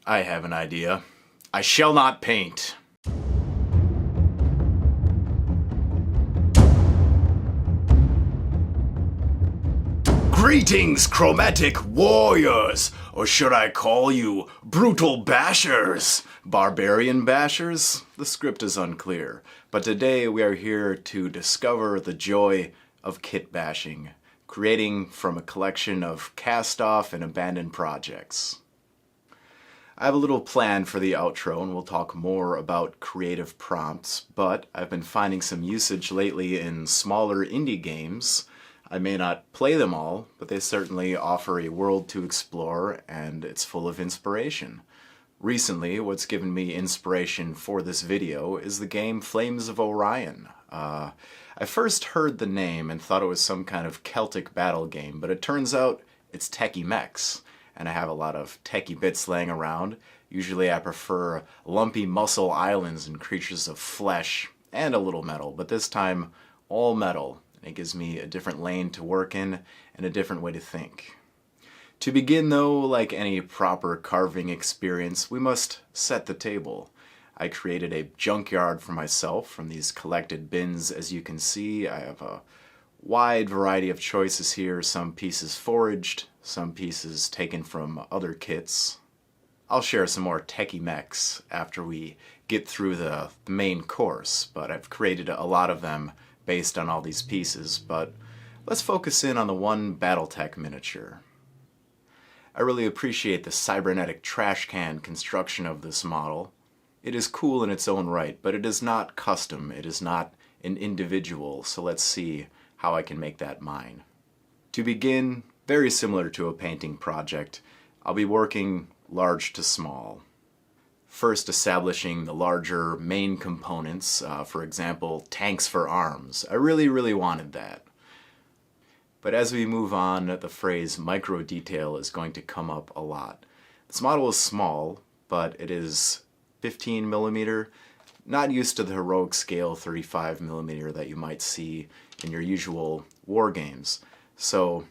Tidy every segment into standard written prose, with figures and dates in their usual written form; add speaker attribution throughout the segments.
Speaker 1: I have an idea. I shall not paint. Greetings, chromatic warriors! Or should I call you brutal bashers? Barbarian bashers? The script is unclear, but today we are here to discover the joy of kitbashing, creating from a collection of cast-off and abandoned projects. I have a little plan for the outro and we'll talk more about creative prompts, but I've been finding some usage lately in smaller indie games. I may not play them all, but they certainly offer a world to explore and it's full of inspiration. Recently, what's given me inspiration for this video is the game Flames of Orion. I first heard the name and thought it was some kind of Celtic battle game, but it turns out it's techie Meks, and I have a lot of techie bits laying around. Usually I prefer lumpy muscle islands and creatures of flesh and a little metal, but this time all metal. It gives me a different lane to work in and a different way to think. To begin though, like any proper carving experience, we must set the table. I created a junkyard for myself from these collected bins. As you can see, I have a wide variety of choices here, some pieces foraged, some pieces taken from other kits. I'll share some more techie Meks after we get through the main course, but I've created a lot of them based on all these pieces, but let's focus in on the one Battletech miniature. I really appreciate the cybernetic trash can construction of this model. It is cool in its own right, but it is not custom, it is not an individual, so let's see how I can make that mine. To begin, very similar to a painting project, I'll be working large to small. First establishing the larger main components, for example, tanks for arms. I really wanted that. But as we move on, the phrase micro detail is going to come up a lot. This model is small, but it is 15 millimeter, not used to the heroic scale 35 millimeter that you might see in your usual war games. So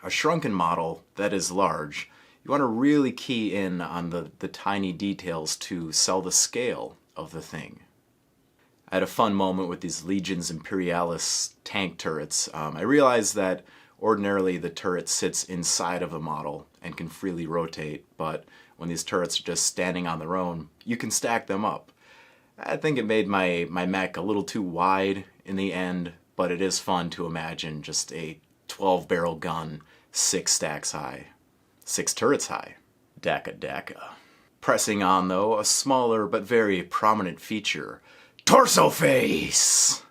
Speaker 1: a shrunken model that is large, you want to really key in on the tiny details to sell the scale of the thing. I had a fun moment with these Legions Imperialis tank turrets. I realized that ordinarily the turret sits inside of a model and can freely rotate, but when these turrets are just standing on their own, you can stack them up. I think it made my mech a little too wide in the end, but it is fun to imagine just a 12-barrel gun 6 stacks high. 6 turrets high. Daka. Pressing on though, a smaller but very prominent feature. Torso face!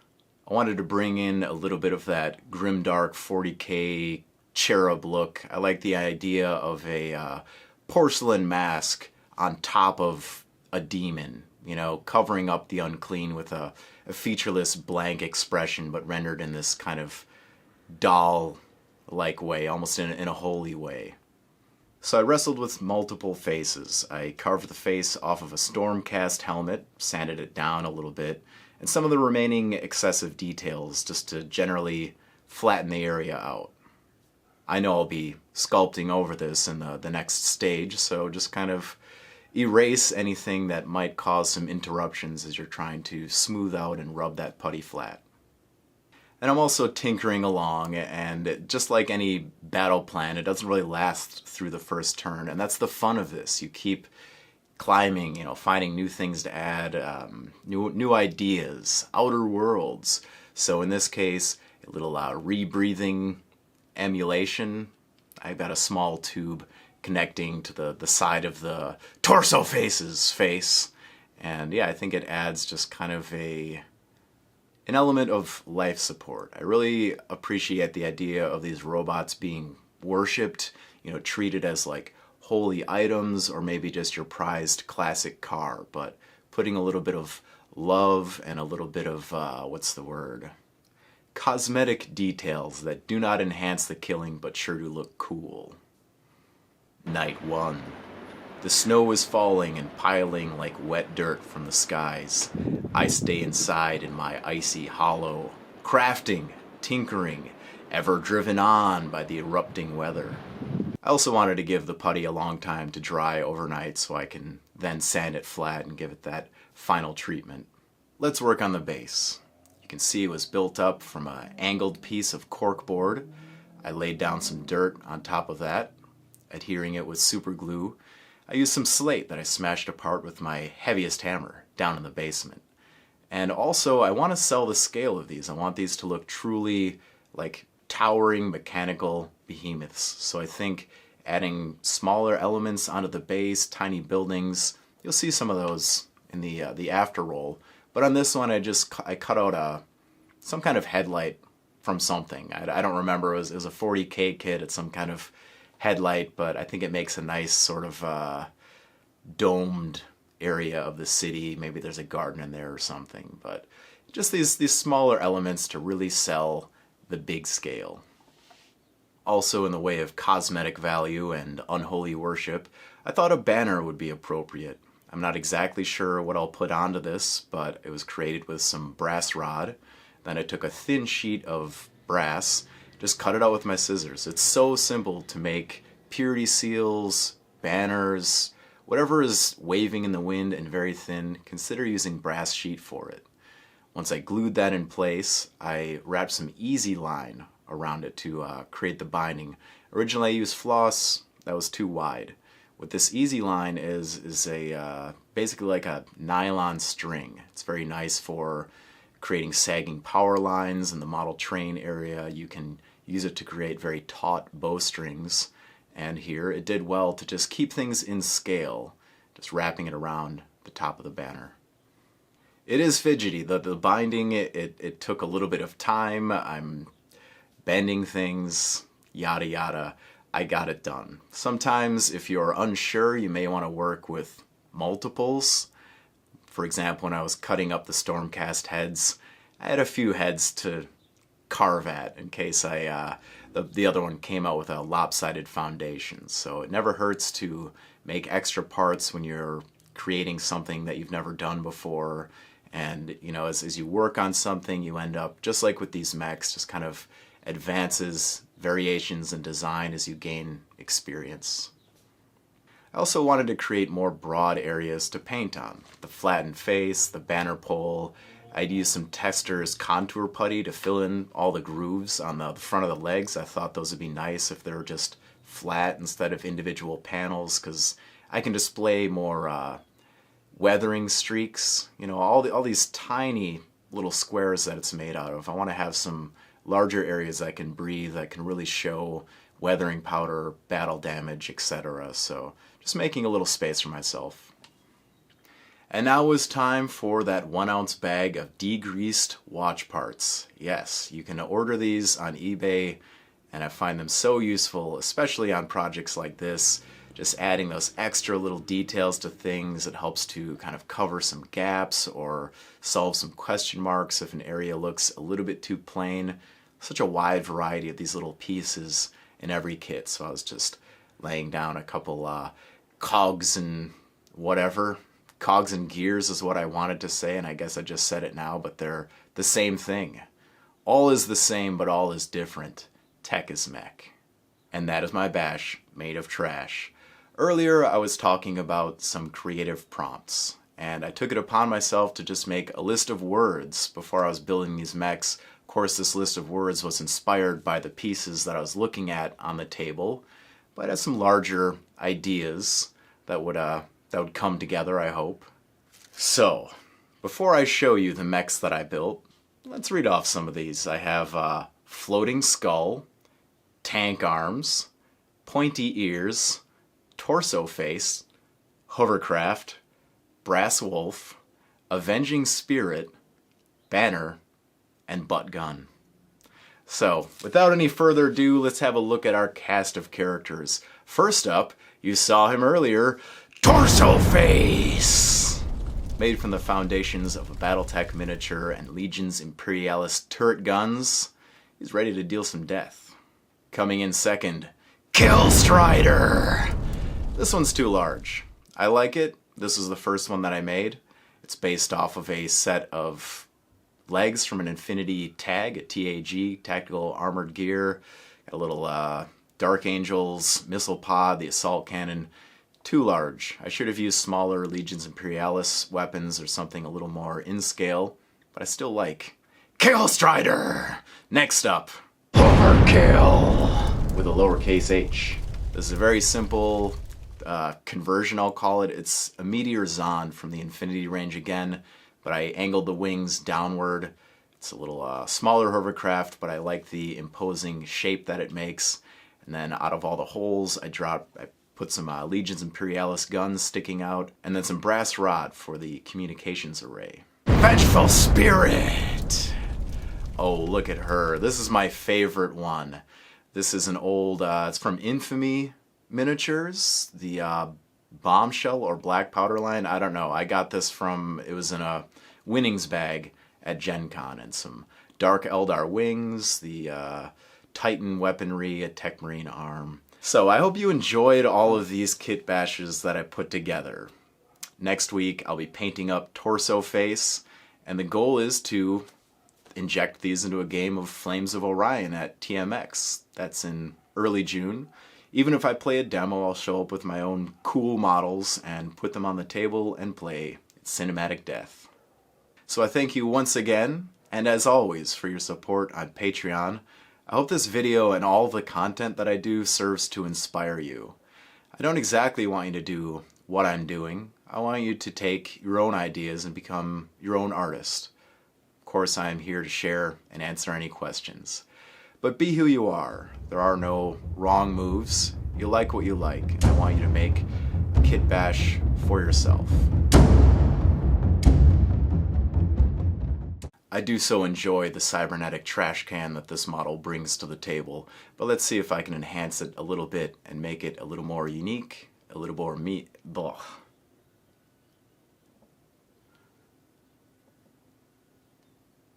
Speaker 1: I wanted to bring in a little bit of that grimdark 40K cherub look. I like the idea of a porcelain mask on top of a demon, you know, covering up the unclean with a featureless blank expression, but rendered in this kind of doll-like way, almost in a holy way. So I wrestled with multiple faces. I carved the face off of a Stormcast helmet, sanded it down a little bit, and some of the remaining excessive details just to generally flatten the area out. I know I'll be sculpting over this in the next stage, so just kind of erase anything that might cause some interruptions as you're trying to smooth out and rub that putty flat. And I'm also tinkering along, and just like any battle plan, it doesn't really last through the first turn, and that's the fun of this. You keep climbing, you know, finding new things to add, new ideas, outer worlds. So in this case, a little rebreathing emulation. I've got a small tube connecting to the side of the torso face's face, and yeah, I think it adds just kind of an element of life support. I really appreciate the idea of these robots being worshipped, you know, treated as like holy items or maybe just your prized classic car, but putting a little bit of love and a little bit of, cosmetic details that do not enhance the killing but sure do look cool. Night 1. The snow is falling and piling like wet dirt from the skies. I stay inside in my icy hollow, crafting, tinkering, ever driven on by the erupting weather. I also wanted to give the putty a long time to dry overnight so I can then sand it flat and give it that final treatment. Let's work on the base. You can see it was built up from an angled piece of corkboard. I laid down some dirt on top of that, adhering it with super glue. I used some slate that I smashed apart with my heaviest hammer down in the basement. And also, I want to sell the scale of these. I want these to look truly like towering mechanical behemoths. So I think adding smaller elements onto the base, tiny buildings, you'll see some of those in the after roll. But on this one, I cut out some kind of headlight from something. I don't remember. It was a 40K kit. It's some kind of headlight, but I think it makes a nice sort of domed area of the city. Maybe there's a garden in there or something, but just these smaller elements to really sell the big scale. Also, in the way of cosmetic value and unholy worship, I thought a banner would be appropriate. I'm not exactly sure what I'll put onto this, but it was created with some brass rod. Then I took a thin sheet of brass, just cut it out with my scissors. It's so simple to make purity seals, banners, whatever is waving in the wind and very thin, consider using brass sheet for it. Once I glued that in place, I wrapped some easy line around it to create the binding. Originally I used floss, that was too wide. What this easy line is basically like a nylon string. It's very nice for creating sagging power lines in the model train area. You can use it to create very taut bowstrings. And here it did well to just keep things in scale, just wrapping it around the top of the banner. It is fidgety. The binding, it took a little bit of time. I'm bending things, yada yada. I got it done. Sometimes if you're unsure, you may want to work with multiples. For example, when I was cutting up the Stormcast heads, I had a few heads to carve at in case the other one came out with a lopsided foundation. So it never hurts to make extra parts when you're creating something that you've never done before. And you know, as you work on something, you end up, just like with these Meks, just kind of advances, variations in design as you gain experience. I also wanted to create more broad areas to paint on. The flattened face, the banner pole. I'd use some Tester's contour putty to fill in all the grooves on the front of the legs. I thought those would be nice if they were just flat instead of individual panels, because I can display more weathering streaks. You know, all these tiny little squares that it's made out of. I want to have some larger areas that can breathe, that can really show weathering powder, battle damage, etc. So just making a little space for myself. And now it was time for that 1 ounce bag of degreased watch parts. Yes, you can order these on eBay, and I find them so useful, especially on projects like this. Just adding those extra little details to things, it helps to kind of cover some gaps or solve some question marks if an area looks a little bit too plain. Such a wide variety of these little pieces in every kit, so I was just laying down a couple cogs and whatever. Cogs and gears is what I wanted to say, and I guess I just said it now, but they're the same thing. All is the same, but all is different. Tech is Mek. And that is my bash, made of trash. Earlier, I was talking about some creative prompts, and I took it upon myself to just make a list of words before I was building these Meks. Of course, this list of words was inspired by the pieces that I was looking at on the table, but I had some larger ideas that would come together, I hope. So, before I show you the Meks that I built, let's read off some of these. I have floating skull, tank arms, pointy ears, torso face, hovercraft, brass wolf, avenging spirit, banner, and butt gun. So, without any further ado, let's have a look at our cast of characters. First up, you saw him earlier, Torso Face! Made from the foundations of a Battletech miniature and Legion's Imperialis turret guns, he's ready to deal some death. Coming in second, Kill Strider! This one's too large. I like it. This is the first one that I made. It's based off of a set of legs from an Infinity tag, a TAG, Tactical Armored Gear. Got a little Dark Angel's missile pod, the assault cannon, too large. I should have used smaller Legions Imperialis weapons or something a little more in scale, but I still like. Chaos Strider! Next up, Overkill! With a lowercase h. This is a very simple conversion, I'll call it. It's a Meteor Zond from the Infinity range again, but I angled the wings downward. It's a little smaller hovercraft, but I like the imposing shape that it makes. And then out of all the holes, I put some Legions Imperialis guns sticking out, and then some brass rod for the communications array. Vengeful Spirit! Oh, look at her. This is my favorite one. This is an old, it's from Infamy Miniatures, the Bombshell or Black Powder line. I don't know. I got this from, it was in a winnings bag at Gen Con, and some Dark Eldar wings, the Titan weaponry, a Tech Marine arm. So I hope you enjoyed all of these kit bashes that I put together. Next week I'll be painting up Torso Face, and the goal is to inject these into a game of Flames of Orion at TMX. That's in early June. Even if I play a demo, I'll show up with my own cool models and put them on the table and play Cinematic Death. So I thank you once again, and as always, for your support on Patreon. I hope this video and all the content that I do serves to inspire you. I don't exactly want you to do what I'm doing. I want you to take your own ideas and become your own artist. Of course, I am here to share and answer any questions. But be who you are. There are no wrong moves. You like what you like, and I want you to make a kit bash for yourself. I do so enjoy the cybernetic trash can that this model brings to the table, but let's see if I can enhance it a little bit and make it a little more unique, a little more blah.